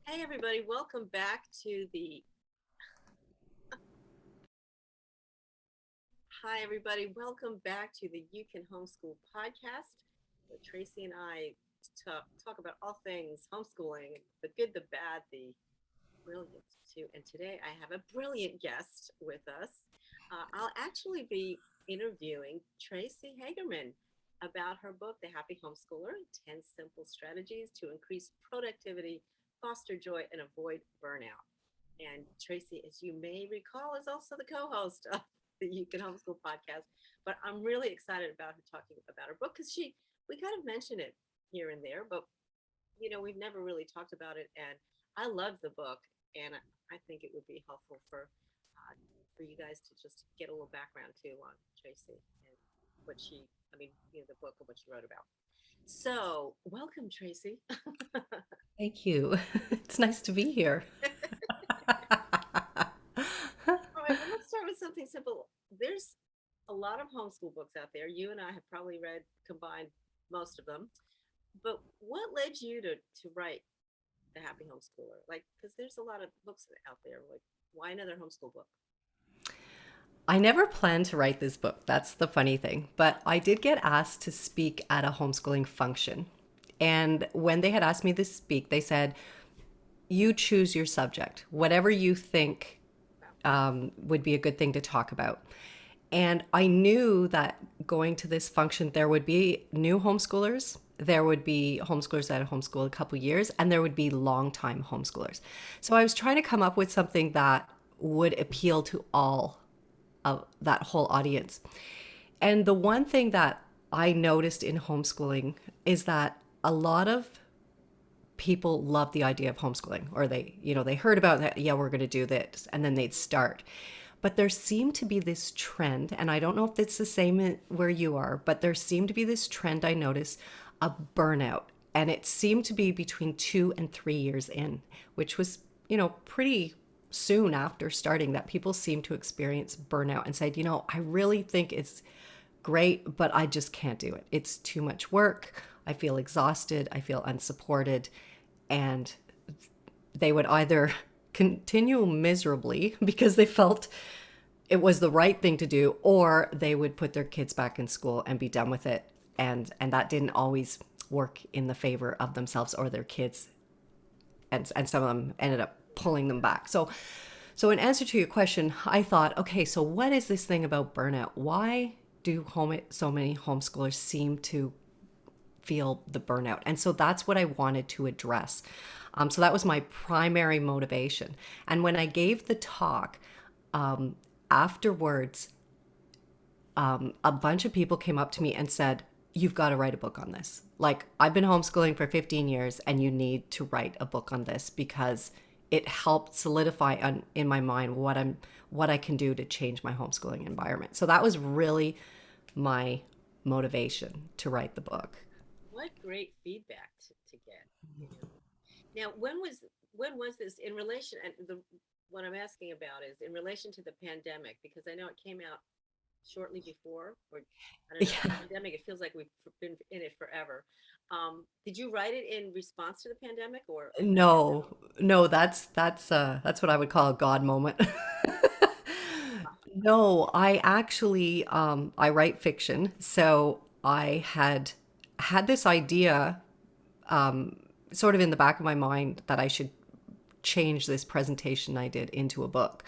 Hey everybody, welcome back to the Hi everybody, welcome back to the You Can Homeschool podcast, where Tracy and I talk about all things homeschooling, the good, the bad, the brilliant too. And today I have a brilliant guest with us. I'll actually be interviewing Tracey Hagerman about her book, The Happy Homeschooler: 10 Simple Strategies to Increase Productivity, Foster Joy, and Avoid Burnout. And Tracy, as you may recall, is also the co-host of the You Can Homeschool podcast. But I'm really excited about her talking about her book because we kind of mention it here and there, but we've never really talked about it. And I love the book, and I think it would be helpful for you guys to just get a little background too on Tracy and what she, I mean, the book and what she wrote about. So, welcome, Tracy. Thank you. It's nice to be here. All right, well, let's start with something simple. There's a lot of homeschool books out there. You and I have probably read combined most of them. But what led you to write The Happy Homeschooler? Like, because there's a lot of books out there. Like, why another homeschool book? I never planned to write this book. That's the funny thing. But I did get asked to speak at a homeschooling function. And when they had asked me to speak, they said, you choose your subject, whatever you think Wow. would be a good thing to talk about. And I knew that going to this function, there would be new homeschoolers, there would be homeschoolers that had homeschooled a couple years, and there would be longtime homeschoolers. So I was trying to come up with something that would appeal to all of that whole audience. And the one thing that I noticed in homeschooling is that a lot of people love the idea of homeschooling, or they heard about that, yeah, we're going to do this, and then they'd start. But there seemed to be this trend, and I don't know if it's the same where you are, but there seemed to be this trend I noticed of burnout. And it seemed to be between 2 and 3 years in, which was, pretty soon after starting, that people seemed to experience burnout and said, I really think it's great, but I just can't do it. It's too much work. I feel exhausted. I feel unsupported. And they would either continue miserably because they felt it was the right thing to do, or they would put their kids back in school and be done with it. And that didn't always work in the favor of themselves or their kids. And some of them ended up pulling them back. So in answer to your question, I thought, okay, so what is this thing about burnout? Why do so many homeschoolers seem to feel the burnout? And so that's what I wanted to address. So that was my primary motivation. And when I gave the talk, afterwards, a bunch of people came up to me and said, you've got to write a book on this. Like, I've been homeschooling for 15 years and you need to write a book on this because it helped solidify in my mind what I can do to change my homeschooling environment. So that was really my motivation to write the book. What great feedback to get. You know. Now, when was this in relation? And the what I'm asking about is in relation to the pandemic, because I know it came out shortly before, or I don't know, the Yeah. pandemic. It feels like we've been in it forever. Did you write it in response to the pandemic, or No, no, that's what I would call a God moment. No, I actually I write fiction, so I had this idea sort of in the back of my mind that I should change this presentation I did into a book.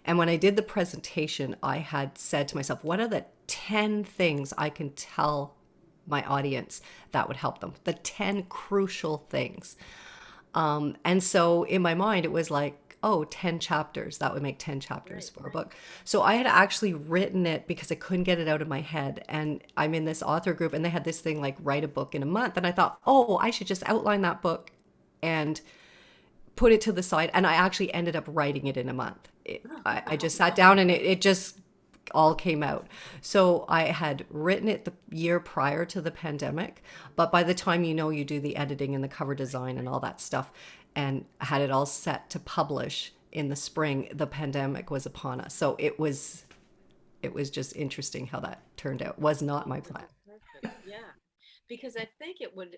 And when I did the presentation, I had said to myself, what are the 10 things I can tell my audience that would help them? The 10 crucial things. And so in my mind, it was like, oh, 10 chapters. That would make 10 chapters right, for a right, book. So I had actually written it because I couldn't get it out of my head. And I'm in this author group, and they had this thing like write a book in a month. And I thought, oh, I should just outline that book and put it to the side. And I actually ended up writing it in a month. I just sat down and it just all came out. So I had written it the year prior to the pandemic, but by the time you do the editing and the cover right, design and right. all that stuff, and had it all set to publish in the spring, the pandemic was upon us. So it was just interesting how that turned out. Was not Oh, my was plan. it perfect? Yeah, because I think it would.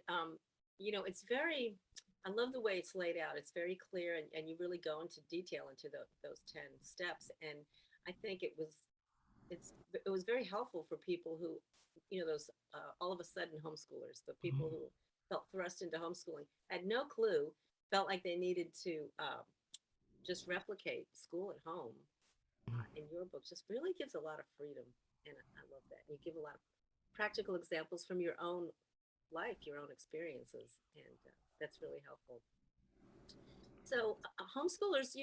It's very. I love the way it's laid out. It's very clear, and you really go into detail into those 10 steps. And I think it was very helpful for people who, those all of a sudden homeschoolers, the people who felt thrust into homeschooling, had no clue, felt like they needed to just replicate school at home. In your book, just really gives a lot of freedom, and I love that. You give a lot of practical examples from your own life, your own experiences, and that's really helpful. So homeschoolers,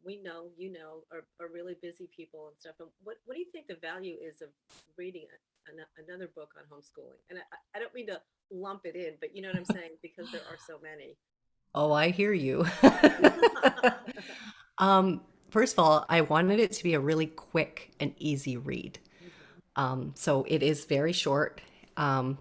we know, are really busy people and stuff. And what do you think the value is of reading another book on homeschooling? And I don't mean to lump it in, but you know what I'm saying? Because there are so many. Oh, I hear you. Um, First of all, I wanted it to be a really quick and easy read. Mhm. So it is very short. Um,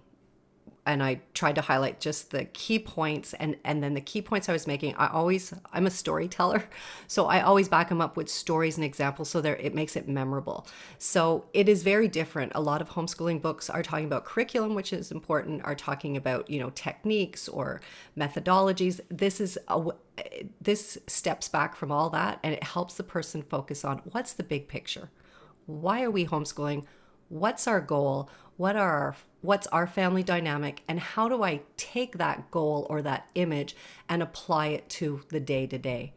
and I tried to highlight just the key points, and then the key points I was making, I'm a storyteller, so I always back them up with stories and examples so there it makes it memorable. So it is very different. A lot of homeschooling books are talking about curriculum, which is important, are talking about, techniques or methodologies. This steps back from all that, and it helps the person focus on what's the big picture. Why are we homeschooling? What's our goal? What's our family dynamic, and how do I take that goal or that image and apply it to the day to day?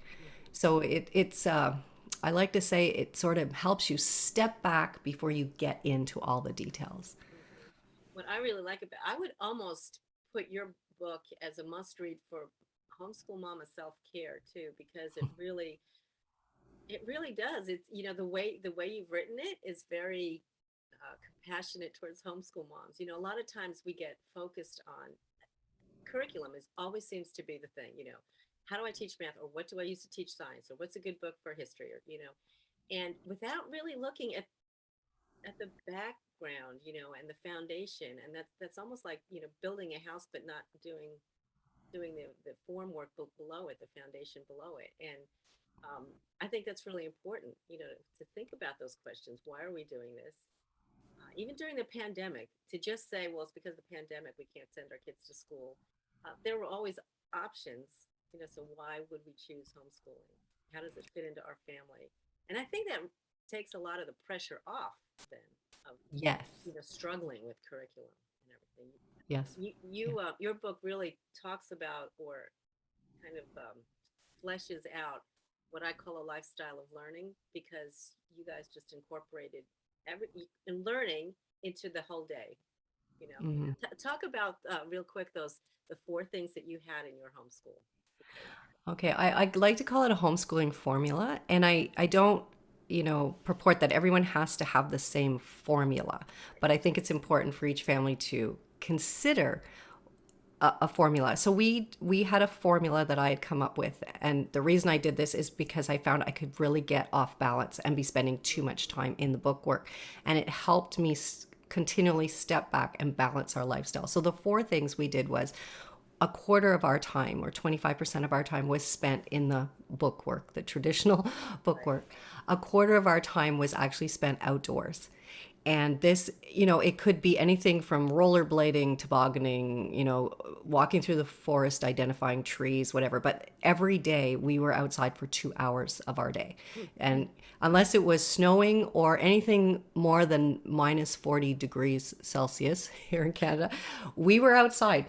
So it's I like to say it sort of helps you step back before you get into all the details. Mhm. What I really like about, I would almost put your book as a must read for homeschool mama self-care too, because it really does. It's, the way you've written it is very compassionate towards homeschool moms. A lot of times we get focused on curriculum, is always seems to be the thing. How do I teach math, or what do I use to teach science, or what's a good book for history, or and without really looking at the background, and the foundation. And that's almost like, building a house but not doing the form work below it, the foundation below it. And I think that's really important, to think about those questions. Why are we doing this? Even during the pandemic, to just say, well, it's because of the pandemic, we can't send our kids to school. There were always options, so why would we choose homeschooling? How does it fit into our family? And I think that takes a lot of the pressure off then of, Yes. struggling with curriculum and everything. Yes. Yeah. Your book really talks about, or kind of fleshes out what I call a lifestyle of learning, because you guys just incorporated every and learning into the whole day. You know, Mhm. Talk about real quick the four things that you had in your homeschool. Because Okay, I like to call it a homeschooling formula, and I don't, purport that everyone has to have the same formula, but I think it's important for each family to consider a formula. So we had a formula that I had come up with, and the reason I did this is because I found I could really get off balance and be spending too much time in the book work, and it helped me continually step back and balance our lifestyle. So the four things we did was a quarter of our time, or 25% of our time, was spent in the book work, the traditional book right. work. A quarter of our time was actually spent outdoors. And this, it could be anything from rollerblading, tobogganing, walking through the forest, identifying trees, whatever. But every day we were outside for 2 hours of our day. Hmm. And unless it was snowing or anything more than minus 40 degrees Celsius here in Canada, we were outside.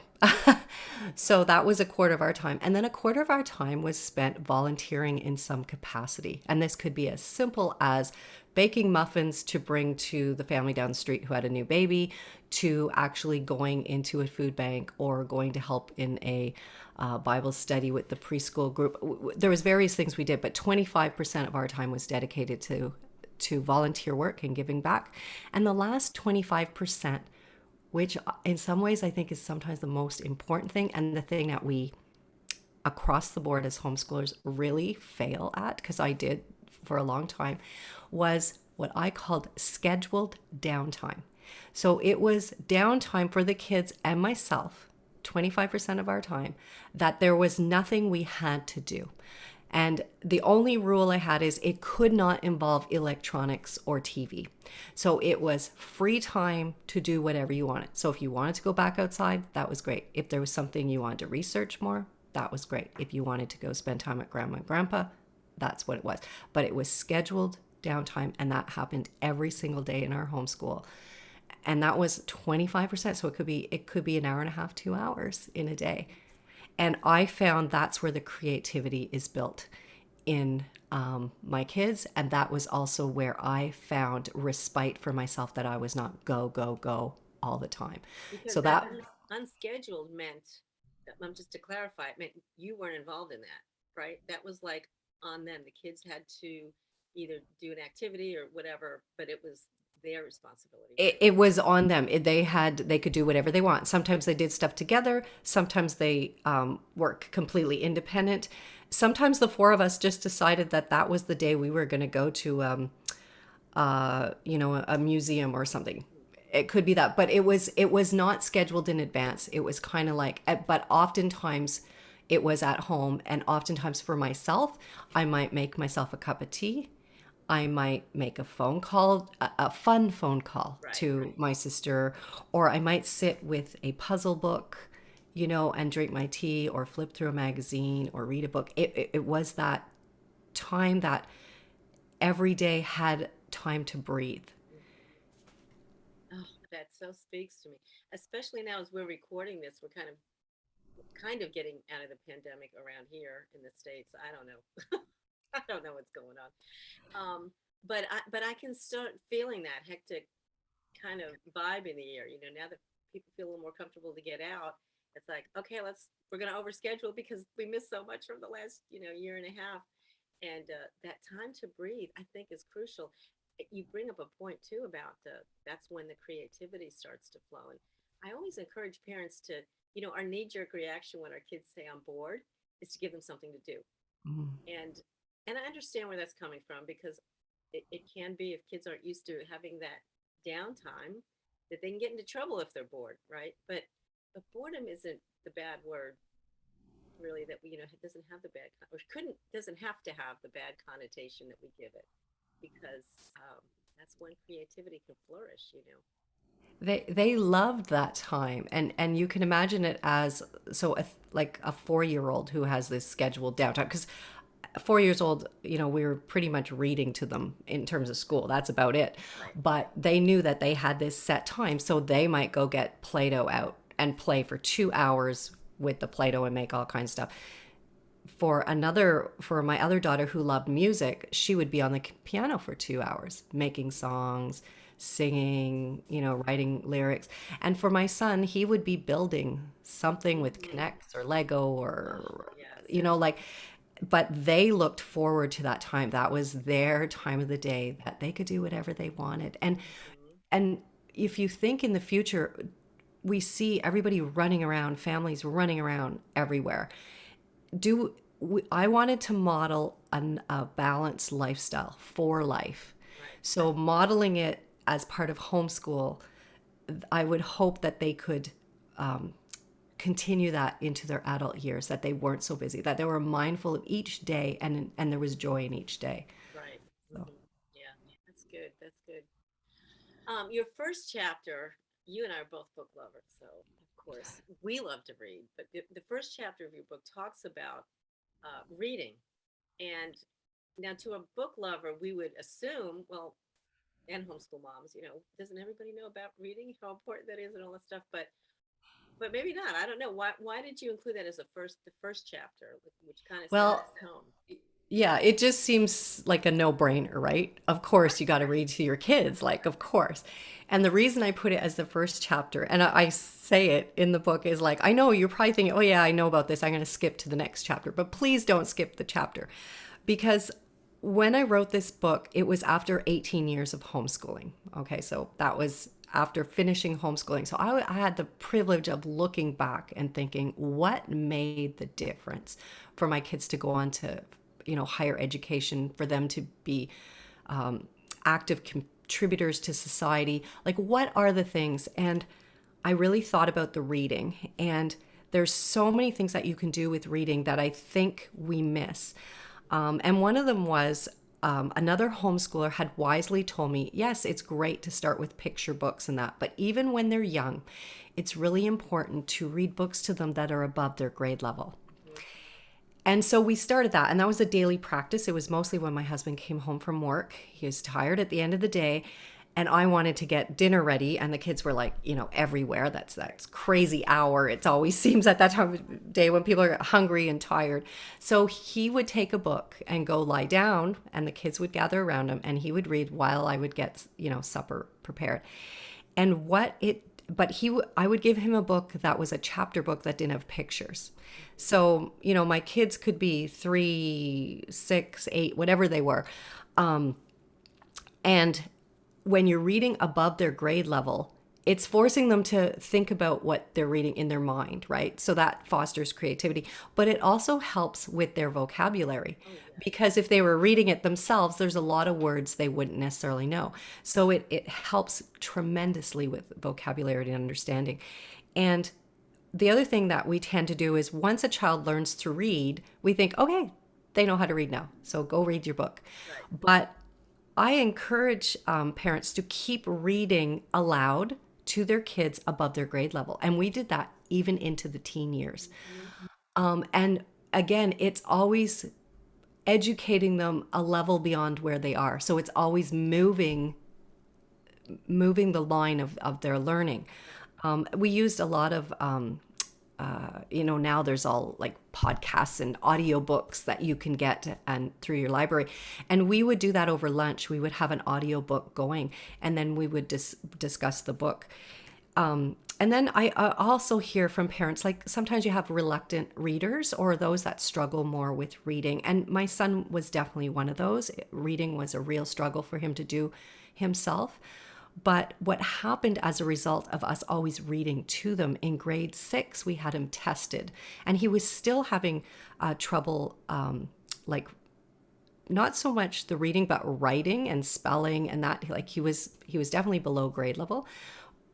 So that was a quarter of our time. And then a quarter of our time was spent volunteering in some capacity. And this could be as simple as baking muffins to bring to the family down the street who had a new baby, to actually going into a food bank or going to help in a Bible study with the preschool group. There was various things we did, but 25% of our time was dedicated to volunteer work and giving back. And the last 25%, which in some ways I think is sometimes the most important thing, and the thing that we across the board as homeschoolers really fail at, because I did for a long time, was what I called scheduled downtime. So it was downtime for the kids and myself, 25% of our time, that there was nothing we had to do. And the only rule I had is it could not involve electronics or TV. So it was free time to do whatever you wanted. So if you wanted to go back outside, that was great. If there was something you wanted to research more, that was great. If you wanted to go spend time with grandma and grandpa, that's what it was. But it was scheduled downtime, and that happened every single day in our homeschool. And that was 25%. So it could be an hour and a half, 2 hours in a day. And I found that's where the creativity is built in my kids. And that was also where I found respite for myself, that I was not go, go, go all the time. Because So that that, unscheduled meant, just to clarify, it meant you weren't involved in that, right? That was like on them. The kids had to either do an activity or whatever, but it was their responsibility, right? it was on them. They could do whatever they want. Sometimes they did stuff together. Sometimes they work completely independent. Sometimes the four of us just decided that that was the day we were going to go to a museum or something. It could be that, but it was not scheduled in advance. It was kind of like, but oftentimes it was at home, and oftentimes for myself, I might make myself a cup of tea. I might make a phone call, a fun phone call Right, to right. my sister, or I might sit with a puzzle book, and drink my tea or flip through a magazine or read a book. It was that time that every day had time to breathe. Oh, that so speaks to me, especially now as we're recording this. We're kind of getting out of the pandemic around here in the States. I don't know. I don't know what's going on. But I can start feeling that hectic kind of vibe in the air. Now that people feel a little more comfortable to get out, it's like, okay, we're gonna overschedule because we missed so much from the last, year and a half. And that time to breathe, I think, is crucial. You bring up a point too about that's when the creativity starts to flow. And I always encourage parents to, our knee-jerk reaction when our kids say I'm bored is to give them something to do. Mm. And I understand where that's coming from, because it can be, if kids aren't used to having that downtime, that they can get into trouble if they're bored, right? But boredom isn't the bad word, really, that we, it doesn't have the bad, or couldn't, doesn't have to have the bad connotation that we give it, because that's when creativity can flourish. They loved that time, and you can imagine it as, so like a 4 year old who has this scheduled downtime, because 4 years old, we were pretty much reading to them in terms of school. That's about it. Right. But they knew that they had this set time, so they might go get Play-Doh out and play for 2 hours with the Play-Doh and make all kinds of stuff. For my other daughter who loved music, she would be on the piano for 2 hours making songs, singing, writing lyrics. And for my son, he would be building something with Hmm. Connects or Lego, Oh, or yes, yes. like, but they looked forward to that time. That was their time of the day, that they could do whatever they wanted. And Hmm. and if you think in the future, we see everybody running around, families running around everywhere. I wanted to model a balanced lifestyle for life. Right. So modeling it as part of homeschool, I would hope that they could continue that into their adult years, that they weren't so busy, that they were mindful of each day, and there was joy in each day. Right. So, Yeah, that's good. That's good. Your first chapter, you and I are both book lovers, so of course we love to read. But the first chapter of your book talks about reading, and now, to a book lover, we would assume, well, and homeschool moms, doesn't everybody know about reading, how important that is, and all that stuff? But maybe not. I don't know. Why did you include that as the first chapter, which kind of sets well, the tone? yeah, it just seems like a no-brainer, right? Of course, Right, you got to right. read to your kids, like, of course. And the reason I put it as the first chapter, and I say it in the book, is like, I know you're probably thinking, oh, yeah, I know about this. I'm going to skip to the next chapter. But please don't skip the chapter. Because when I wrote this book, it was after 18 years of homeschooling. Okay, so that was after finishing homeschooling. So I had the privilege of looking back and thinking, what made the difference for my kids to go on to, higher education, for them to be active contributors to society? Like, what are the things? And I really thought about the reading, and there's so many things that you can do with reading that I think we miss. And one of them was, another homeschooler had wisely told me, yes, it's great to start with picture books and that, but even when they're young, it's really important to read books to them that are above their grade level. And so we started that, and that was a daily practice. It was mostly when my husband came home from work. He was tired at the end of the day, and I wanted to get dinner ready, and the kids were like, everywhere. That's crazy hour. It always seems at that time of day when people are hungry and tired. So he would take a book and go lie down, and the kids would gather around him, and he would read while I would get, supper prepared. And I would give him a book that was a chapter book that didn't have pictures. So, my kids could be 3, 6, 8, whatever they were. And when you're reading above their grade level, it's forcing them to think about what they're reading in their mind, right? So that fosters creativity, but it also helps with their vocabulary. Oh, yeah. Because if they were reading it themselves, there's a lot of words they wouldn't necessarily know. So it helps tremendously with vocabulary and understanding. And the other thing that we tend to do is once a child learns to read, we think, okay, they know how to read now, so go read your book. Right. But I encourage parents to keep reading aloud to their kids above their grade level. And we did that even into the teen years. And again, it's always educating them a level beyond where they are. So it's always moving the line of their learning. We used a lot of now there's all like podcasts and audiobooks that you can get and through your library. And we would do that over lunch. We would have an audiobook going, and then we would discuss the book. And then I also hear from parents, like sometimes you have reluctant readers or those that struggle more with reading. And my son was definitely one of those. Reading was a real struggle for him to do himself. But what happened as a result of us always reading to them, in grade 6, we had him tested, and he was still having trouble, like not so much the reading, but writing and spelling, and that like he was definitely below grade level.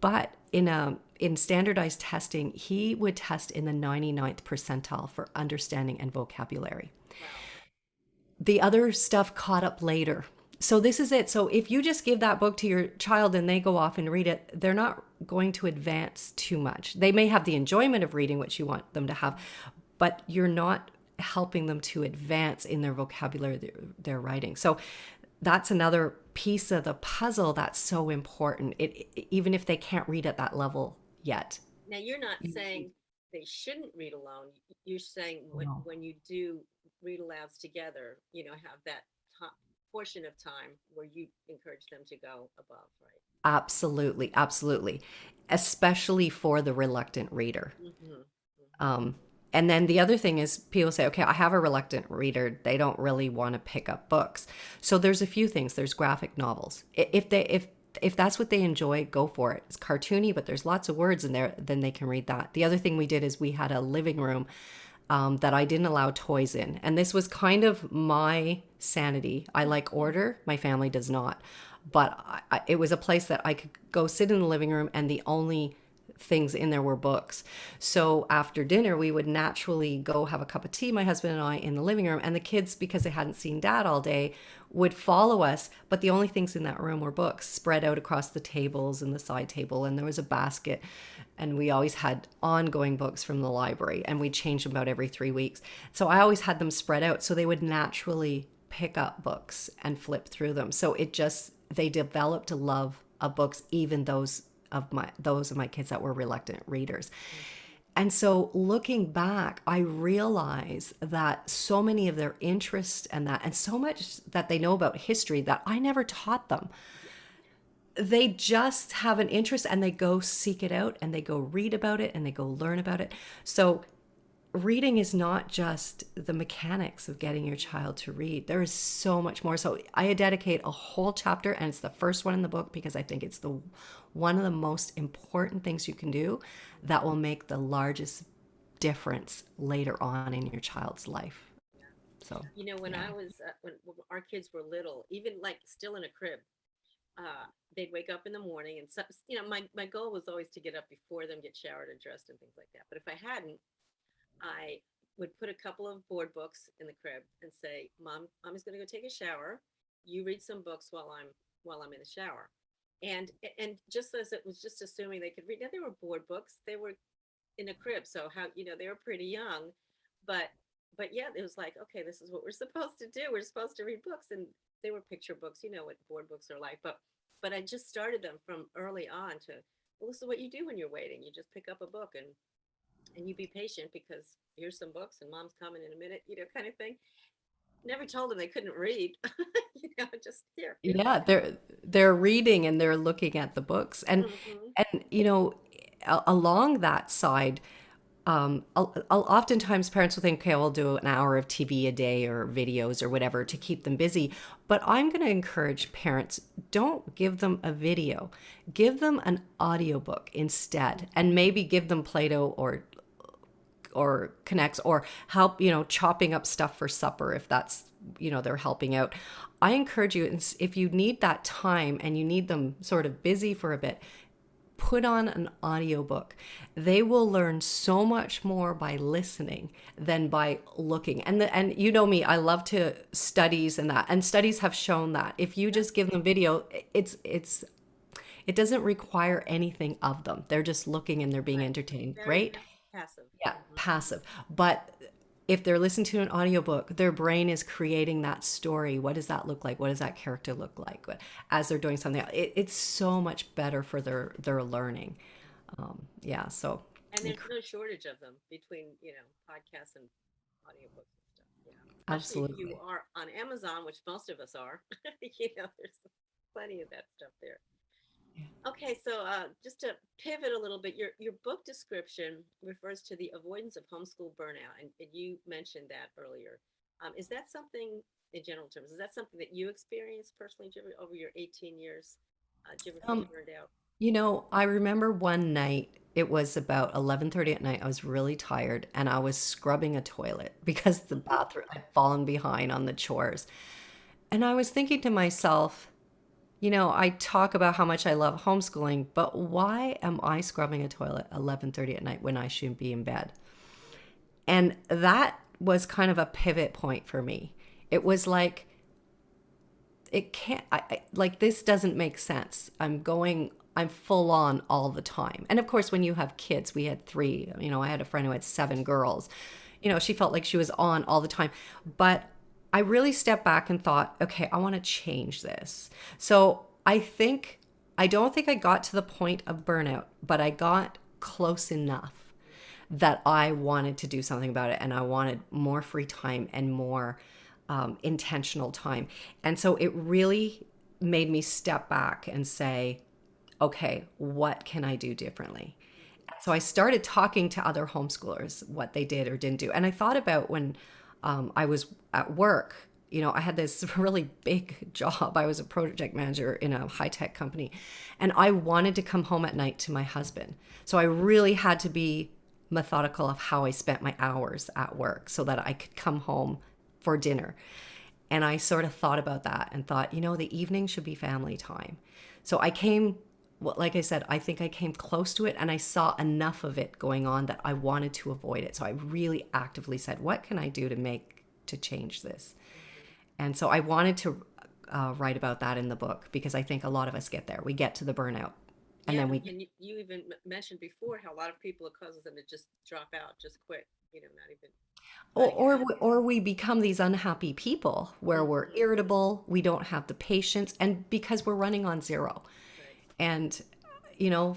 But in standardized testing, he would test in the 99th percentile for understanding and vocabulary. Wow. The other stuff caught up later. So this is it. So if you just give that book to your child and they go off and read it, they're not going to advance too much. They may have the enjoyment of reading, which you want them to have, but you're not helping them to advance in their vocabulary, their writing. So that's another piece of the puzzle that's so important. Even if they can't read at that level yet. Now, you're not saying they shouldn't read alone. You're saying No. when you do read alouds together, have that portion of time where you encourage them to go above, right? Absolutely, absolutely. Especially for the reluctant reader. Mm-hmm. And then the other thing is people say, okay, I have a reluctant reader. They don't really want to pick up books. So there's a few things. There's graphic novels. If that's what they enjoy, go for it. It's cartoony, but there's lots of words in there. Then they can read that. The other thing we did is we had a living room that I didn't allow toys in. And this was kind of my sanity. I like order. My family does not. But it was a place that I could go sit in the living room, and the only things in there were books. So after dinner, we would naturally go have a cup of tea, my husband and I, in the living room. And the kids, because they hadn't seen dad all day, would follow us. But the only things in that room were books spread out across the tables and the side table. And there was a basket. And we always had ongoing books from the library, and we changed them about every 3 weeks. So I always had them spread out so they would naturally pick up books and flip through them. So they developed a love of books, even those of my kids that were reluctant readers. And so looking back, I realize that so many of their interests and so much that they know about history that I never taught them. They just have an interest and they go seek it out and they go read about it and they go learn about it. So reading is not just the mechanics of getting your child to read. There is so much more. So I dedicate a whole chapter, and it's the first one in the book because I think it's one of the most important things you can do that will make the largest difference later on in your child's life. So, When yeah. I was when our kids were little, even like still in a crib, they'd wake up in the morning, and my goal was always to get up before them, get showered and dressed and things like that. But if I hadn't, I would put a couple of board books in the crib and say, Mom is going to go take a shower. You read some books while I'm in the shower. And just as it was just assuming they could read. Now, they were board books. They were in a crib, so how they were pretty young, but but yeah, it was like, okay, this is what we're supposed to do. We're supposed to read books, and they were picture books. You know what board books are like. But I just started them from early on to, well, this is what you do when you're waiting. You just pick up a book, and you be patient because here's some books and mom's coming in a minute, kind of thing. Never told them they couldn't read. Just here's a Yeah, book. they're reading and they're looking at the books. Hmm. And along that side, oftentimes parents will think, okay, I'll do an hour of TV a day or videos or whatever to keep them busy. But I'm going to encourage parents, don't give them a video. Give them an audiobook instead, and maybe give them Play-Doh or Connects, or help, chopping up stuff for supper if that's, they're helping out. I encourage you, if you need that time and you need them sort of busy for a bit, put on an audiobook. They will learn so much more by listening than by looking. And you know me, I love to studies and that. And studies have shown that if you just give them video, it doesn't require anything of them. They're just looking and they're being Right. entertained. Very Great. passive. Yeah, Hmm. passive. But if they're listening to an audiobook, their brain is creating that story. What does that look like? What does that character look like? As they're doing something else? It's so much better for their learning. Yeah, so And there's no shortage of them between, podcasts and audiobooks and stuff. Yeah. Especially if you absolutely. are on Amazon, which most of us are, there's plenty of that stuff there. Okay, so just to pivot a little bit, your book description refers to the avoidance of homeschool burnout, and you mentioned that earlier. Is that something, in general terms, is that something that you experienced personally, over your 18 years? Did you ever feel Um, burned out? I remember one night, it was about 11:30 at night. I was really tired and I was scrubbing a toilet because the bathroom had fallen behind on the chores. And I was thinking to myself, I talk about how much I love homeschooling, but why am I scrubbing a toilet 11:30 at night when I should be in bed? And that was kind of a pivot point for me. It was like, it can't, like, this doesn't make sense. I'm full on all the time. And of course, when you have kids, we had three, I had a friend who had seven girls. She felt like she was on all the time. But I really stepped back and thought, okay, I want to change this. So I don't think I got to the point of burnout, but I got close enough that I wanted to do something about it, and I wanted more free time and more intentional time. And so it really made me step back and say, okay, what can I do differently? So I started talking to other homeschoolers, what they did or didn't do. And I thought about when I was at work, I had this really big job. I was a project manager in a high tech company, and I wanted to come home at night to my husband. So I really had to be methodical of how I spent my hours at work so that I could come home for dinner. And I sort of thought about that and thought, the evening should be family time. So I came, well, like I said, I think I came close to it, and I saw enough of it going on that I wanted to avoid it. So I really actively said, what can I do to change this? Hmm. And so I wanted to write about that in the book because I think a lot of us get there. We get to the burnout, and Yeah, then we and you even mentioned before how a lot of people, it causes them to just drop out, just quit, not even or letting it or out. or we become these unhappy people where we're Hmm. irritable, we don't have the patience, and because we're running on zero. Right. And you know,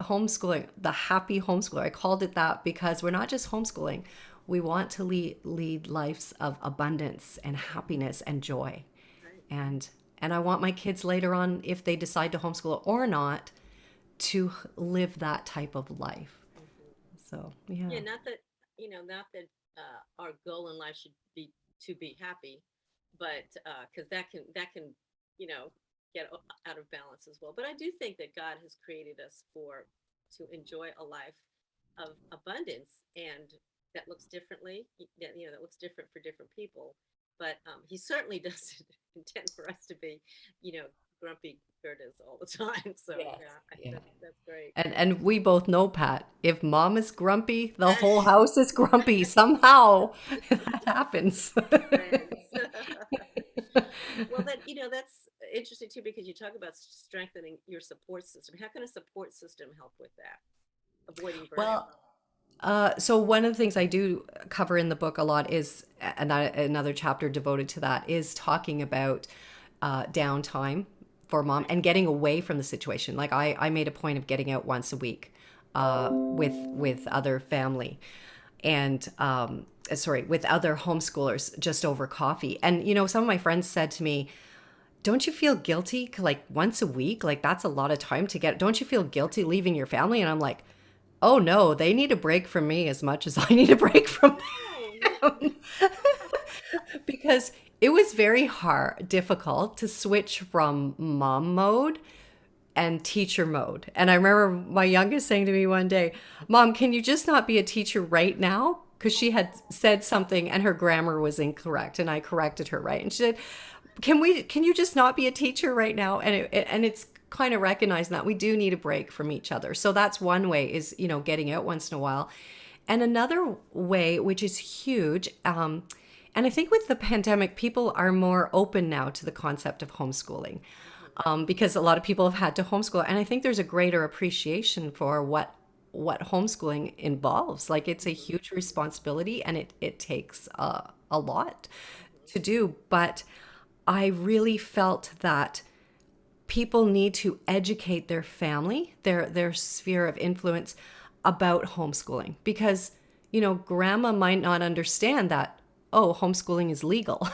homeschooling, the happy homeschooler, I called it that because we're not just homeschooling. We want to lead lives of abundance and happiness and joy. Right. And I want my kids later on, if they decide to homeschool or not, to live that type of life. Hmm. So, yeah. Yeah, not that our goal in life should be to be happy, but because that can you know get out of balance as well. But I do think that God has created us for to enjoy a life of abundance, and that looks differently. That looks different for different people. But He certainly doesn't intend for us to be, you know, grumpy Gerdas all the time. So Yes. yeah, Yeah. that's great. And we both know, Pat, if mom is grumpy, the whole house is grumpy. Somehow that happens. Friends. Well, that's interesting too, because you talk about strengthening your support system. How can a support system help with that? Avoiding burnout. Well, So one of the things I do cover in the book a lot is another chapter devoted to that is talking about downtime for mom Right. and getting away from the situation. Like I made a point of getting out once a week with other family and sorry, with other homeschoolers just over coffee. And some of my friends said to me, don't you feel guilty like once a week? Like that's a lot of time to get. Don't you feel guilty leaving your family? And I'm like, oh no, they need a break from me as much as I need a break from No, no. them. Because it was very difficult to switch from mom mode and teacher mode. And I remember my youngest saying to me one day, Mom, can you just not be a teacher right now? Because she had said something and her grammar was incorrect and I corrected her, right? And she said, can you just not be a teacher right now? And it's kind of recognizing that we do need a break from each other. So that's one way is, getting out once in a while. And another way, which is huge, and I think with the pandemic, people are more open now to the concept of homeschooling because a lot of people have had to homeschool. And I think there's a greater appreciation for what homeschooling involves. Like it's a huge responsibility and it takes a lot to do. But I really felt that people need to educate their family, their sphere of influence about homeschooling because, grandma might not understand that, oh, homeschooling is legal.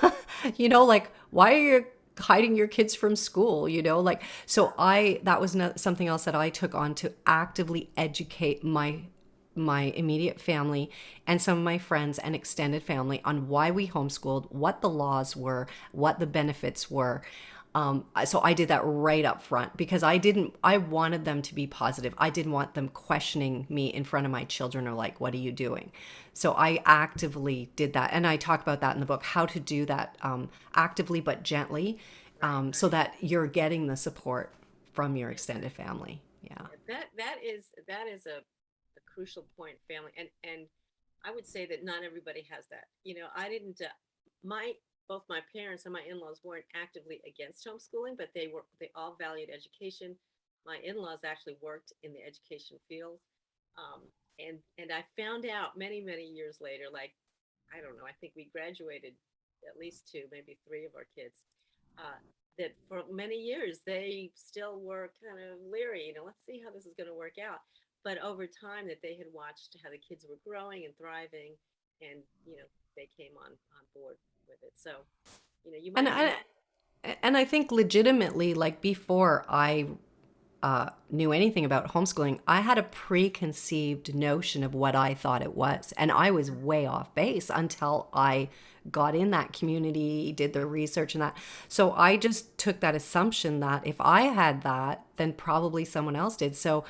Like why are you hiding your kids from school, like so that was something else that I took on to actively educate my immediate family and some of my friends and extended family on why we homeschooled, what the laws were, what the benefits were. So I did that right up front because I wanted them to be positive. I didn't want them questioning me in front of my children or like, what are you doing? So I actively did that. And I talk about that in the book, how to do that actively but gently so that you're getting the support from your extended family. Yeah. That is a crucial point, family, and I would say that not everybody has that. I didn't. My Both my parents and my in-laws weren't actively against homeschooling, but they all valued education. My in-laws actually worked in the education field, and I found out many years later, like I don't know, I think we graduated at least two, maybe three of our kids. Uh, that for many years they still were kind of leery, let's see how this is going to work out. But over time, that they had watched how the kids were growing and thriving, and they came on board with it. So, you And might be. I think legitimately, like before I knew anything about homeschooling, I had a preconceived notion of what I thought it was. And I was way off base until I got in that community, did the research and that. So I just took that assumption that if I had that, then probably someone else did. So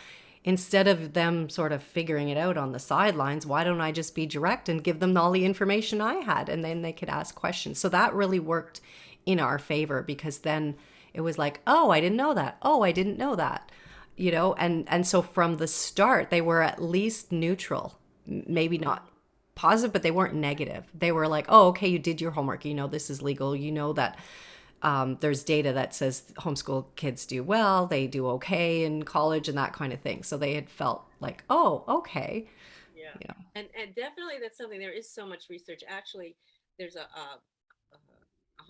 instead of them sort of figuring it out on the sidelines, why don't I just be direct and give them all the information I had and then they could ask questions? So that really worked in our favor because then it was like, oh, I didn't know that. Oh, I didn't know that. And so from the start, they were at least neutral, maybe not positive, but they weren't negative. They were like, oh, okay, you did your homework. This is legal. That there's data that says homeschool kids do well, they do okay in college and that kind of thing. So they had felt like, oh, okay. Yeah, Yeah. and definitely that's something. There is so much research. Actually, there's a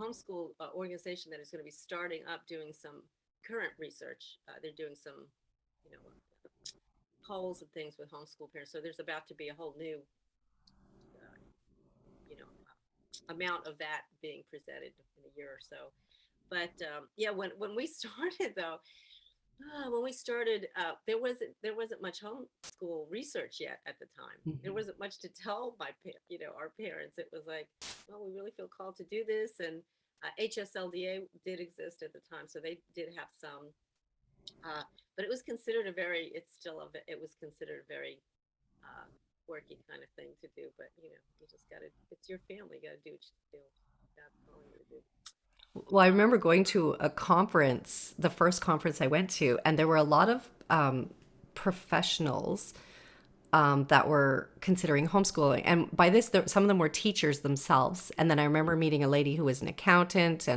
homeschool organization that is going to be starting up doing some current research. They're doing some, you know, polls and things with homeschool parents. So there's about to be a whole new, uh, amount of that being presented in a year or so. But yeah, when we started though, when we started, there wasn't much homeschool research yet at the time. There Mhm. wasn't much to tell our parents. It was like, well, we really feel called to do this, and HSLDA did exist at the time, so they did have some. Uh, but it was considered a very, it's still it was considered a very uh, quirky kind of thing to do. But you just got to. It's your family. You got to do what you do. God's calling you to do. Well, I Um, remember going to a conference, the first conference I went to, and there were a lot of professionals that were considering homeschooling. And by this, some of them were teachers themselves. And then I remember meeting a lady who was an accountant.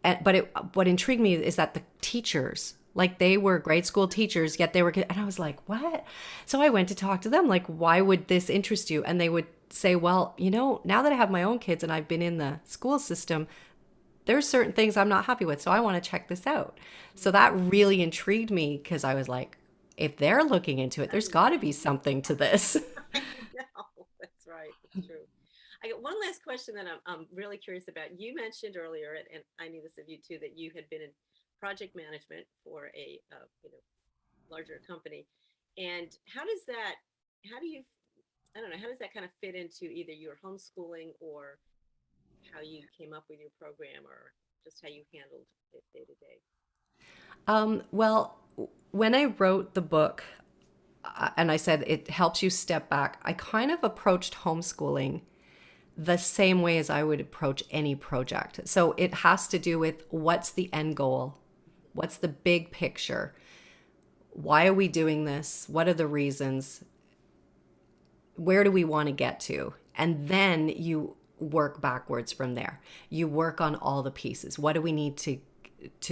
But what intrigued me is that the teachers Like they were grade school teachers, yet they were, and I was like, what? So I went to talk to them, like, why would this interest you? And they would say, well, now that I have my own kids and I've been in the school system, there's certain things I'm not happy with. So I want to check this out. So that really intrigued me because I was like, if they're looking into it, there's got to be something to this. I know, that's right. That's true. I got one last question that I'm really curious about. You mentioned earlier, and I knew this of you too, that you had been in project management for a larger company. And how do you, I don't know, how does that kind of fit into either your homeschooling or how you came up with your program or just how you handled it day to day? Well, when I wrote the book, and I said it helps you step back, I kind of approached homeschooling the same way as I would approach any project. So it has to do with what's the end goal? What's the big picture? Why are we doing this? What are the reasons? Where do we want to get to? And then you work backwards from there. You work on all the pieces. What do we need to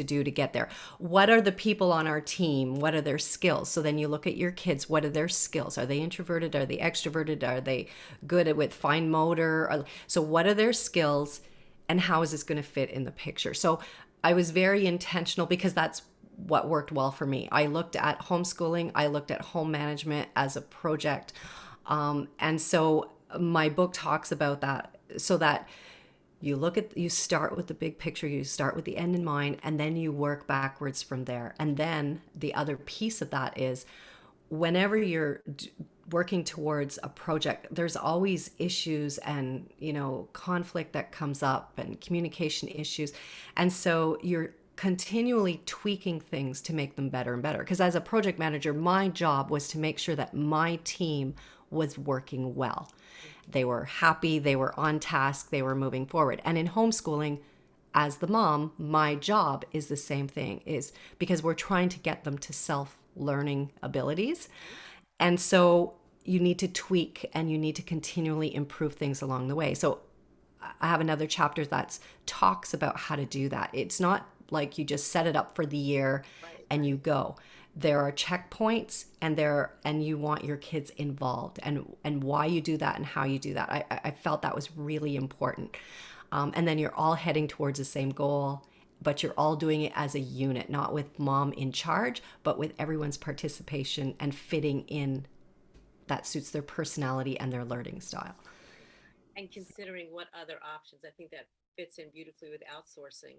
do to get there? What are the people on our team? What are their skills? So then you look at your kids. What are their skills? Are they introverted? Are they extroverted? Are they good at with fine motor? So what are their skills and how is this going to fit in the picture? So I was very intentional because that's what worked well for me. I looked at homeschooling. I looked at home management as a project. And so my book talks about that so that you start with the big picture, you start with the end in mind, and then you work backwards from there. And then the other piece of that is whenever you're working towards a project, there's always issues and, conflict that comes up and communication issues. And so you're continually tweaking things to make them better and better. Because as a project manager, my job was to make sure that my team was working well. They were happy, they were on task, they were moving forward. And in homeschooling, as the mom, my job is the same thing, is because we're trying to get them to self-learning abilities. And so you need to tweak and you need to continually improve things along the way. So I have another chapter that talks about how to do that. It's not like you just set it up for the year Right. and you go. There are checkpoints and you want your kids involved and why you do that and how you do that. I felt that was really important. And then you're all heading towards the same goal, but you're all doing it as a unit, not with mom in charge, but with everyone's participation and fitting in that suits their personality and their learning style. Right. And considering what other options, I think that fits in beautifully with outsourcing.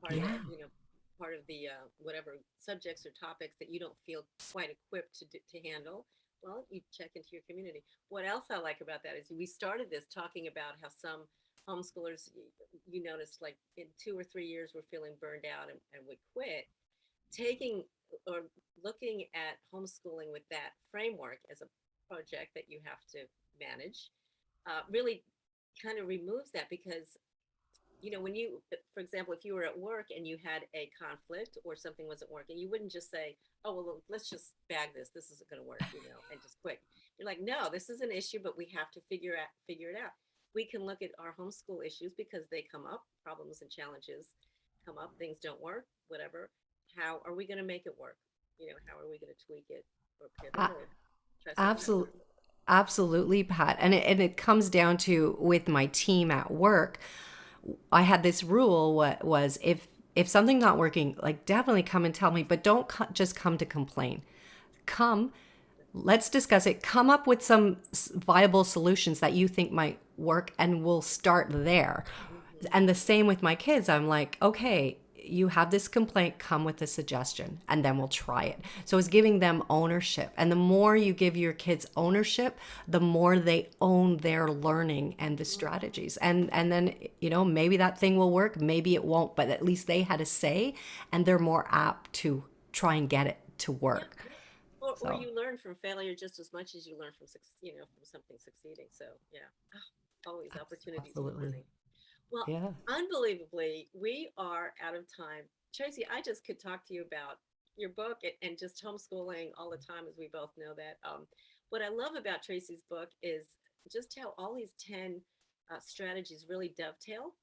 Part of Yeah. that, part of the whatever subjects or topics that you don't feel quite equipped to handle. Well, you check into your community. What else I like about that is we started this talking about how some homeschoolers, you notice, like in 2 or 3 years, were feeling burned out and would quit. Taking or looking at homeschooling with that framework as a project that you have to manage really kind of removes that because when you, for example, if you were at work and you had a conflict or something wasn't working, you wouldn't just say, oh, well, let's just bag this isn't going to work, and just quit. You're like, no, this is an issue, but we have to figure it out. We can look at our homeschool issues because they come up, problems and challenges come up, things don't work, whatever. How are we going to make it work? How are we going to tweak it or pivot or try something different? Absolutely. Absolutely, Pat. And it comes down to with my team at work, I had this rule what was if something's not working, like definitely come and tell me, but don't just come to complain. Come, let's discuss it. Come up with some viable solutions that you think might work and we'll start there. Mm-hmm. And the same with my kids. I'm like, okay, you have this complaint, come with a suggestion, and then we'll try it. So it's giving them ownership. And the more you give your kids ownership, the more they own their learning and the strategies. And then, maybe that thing will work, maybe it won't, but at least they had a say and they're more apt to try and get it to Yeah. work. Or So, you learn from failure just as much as you learn from from something succeeding. So yeah, always opportunities for absolutely. learning. Well, Yeah. unbelievably, we are out of time. Tracy, I just could talk to you about your book and just homeschooling all the time, as we both know that. What I love about Tracy's book is just how all these 10 strategies really dovetail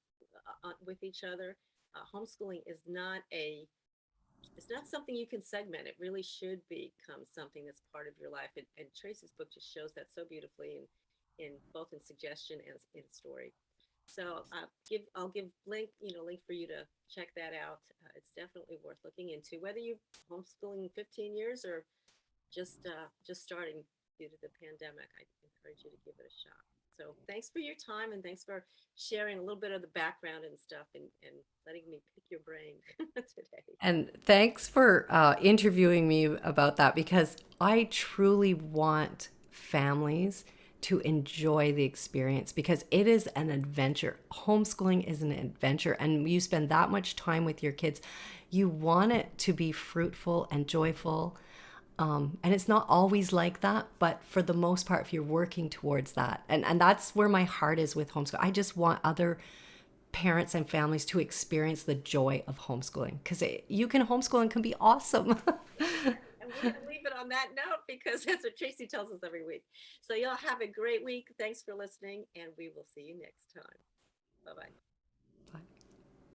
with each other. Homeschooling is not a it's not something you can segment. It really should become something that's part of your life. And Tracy's book just shows that so beautifully in both in suggestion and in story. So I'll give link for you to check that out. It's definitely worth looking into, whether you're homeschooling 15 years or just starting due to the pandemic. I encourage you to give it a shot. So thanks for your time and thanks for sharing a little bit of the background and stuff and letting me pick your brain today. And thanks for interviewing me about that because I truly want families to enjoy the experience because it is an adventure. Homeschooling is an adventure, and you spend that much time with your kids. You want it to be fruitful and joyful. And it's not always like that, but for the most part, if you're working towards that, and that's where my heart is with homeschool. I just want other parents and families to experience the joy of homeschooling because you can homeschool and can be awesome. And we're going to leave it on that note because that's what Tracy tells us every week. So y'all have a great week. Thanks for listening, and we will see you next time.